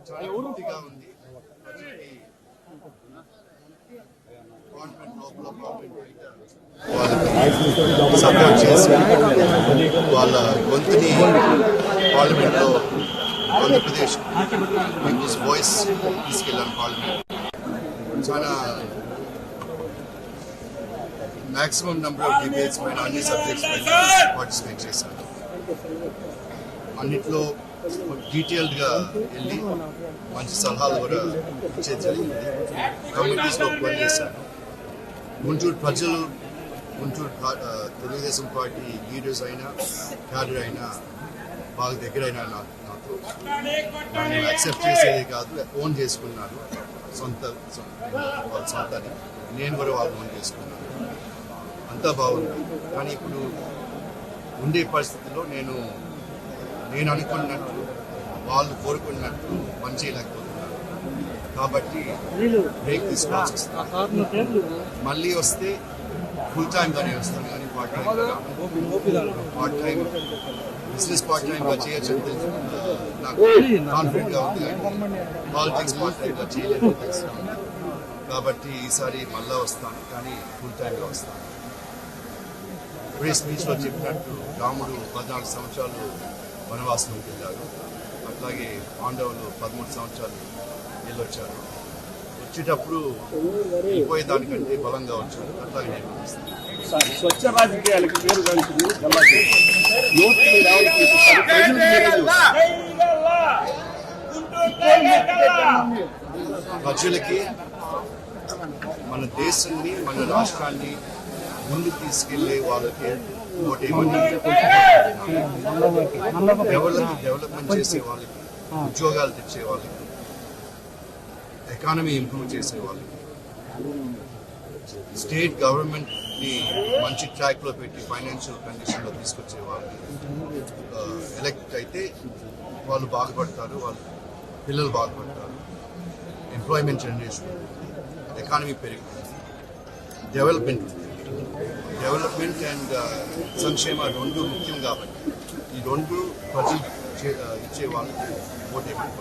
చాలా పూర్తిగా ఉంది. సపోర్ట్ చేసి వాళ్ళ గొంతుని పార్లమెంట్లో ఆంధ్రప్రదేశ్ పీపుల్స్ వాయిస్ తీసుకెళ్ళాను. పార్లమెంట్ చాలా మ్యాక్సిమం నెంబర్ ఆఫ్ డిబేట్స్ పైన అన్ని సబ్జెక్ట్స్ పైన పార్టిసిపేట్ చేశాను. అన్నిట్లో డీటెయిల్డ్గా వెళ్ళి మంచి సలహాలు కూడా ఇచ్చే జరిగింది. కమ్యూనిటీస్లో పనిచేశాను. గుంటూరు ప్రజలు, గుంటూరు తెలుగుదేశం పార్టీ లీడర్స్ అయినా క్యాడర్ అయినా బాగా దగ్గరైనా నాతో నన్ను యాక్సెప్ట్ చేసేది కాదు, ఓన్ చేసుకున్నారు. వాళ్ళ సొంతాన్ని నేను కూడా వాళ్ళు ఓన్ చేసుకున్నాను. అంతా బాగుంది. కానీ ఇప్పుడు ఉండే పరిస్థితుల్లో నేను అనుకున్నట్టు వాళ్ళు కోరుకున్నట్టు పని చేయలేకపోతున్నాను. కాబట్టి బ్రేక్ తీసుకోవాల్సి వస్తుంది. మళ్ళీ వస్తే ఫుల్ టైమ్గానే వస్తాను, కానీ పార్ట్ టైం బిజినెస్ పార్ట్ టైంగా చేయొచ్చు నాకు కాన్ఫిడెంట్గా ఉంది. కానీ పాలిటిక్స్ పార్ట్ టైంగా చేయలేదు తెలుసు. కాబట్టి ఈసారి మళ్ళా వస్తాను, కానీ ఫుల్ టైంగా వస్తాను. ఇప్పుడే స్పీచ్లో చెప్పినట్టు రాముడు 14 సంవత్సరాలు వనవాసంకి వెళ్ళారు. అట్లాగే పాండవులు 13 సంవత్సరాలు వెళ్ళొచ్చారు. వచ్చేటప్పుడు వెళ్ళిపోయేదానికంటే బలంగా వచ్చారు. అట్లాగే నేను స్వచ్ఛ రాజకీయాలకు పేరు ప్రజలకి మన దేశాన్ని, మన రాష్ట్రాన్ని ముందుకు తీసుకెళ్లే వాళ్ళకి ఓటేమని, డెవలప్మెంట్ చేసే వాళ్ళకి, ఉద్యోగాలు తెచ్చే వాళ్ళకి, ఎకానమీ ఇంప్రూవ్ చేసే వాళ్ళకి, స్టేట్ గవర్నమెంట్ ని మంచి ట్రాక్ లో పెట్టి ఫైనాన్షియల్ కండిషన్ లో తీసుకొచ్చే వాళ్ళకి ఎలక్ట్ అయితే వాళ్ళు బాగుపడతారు, వాళ్ళ పిల్లలు బాగుపడతారు, ఎంప్లాయ్మెంట్ జనరేషన్, ఎకానమీ పెరుగుతుంది, డెవలప్మెంట్ అండ్ సంక్షేమ రెండు ముఖ్యం. కాబట్టి ఈ రెండు ప్రజలు ఇచ్చే వాళ్ళకి ఓటేమని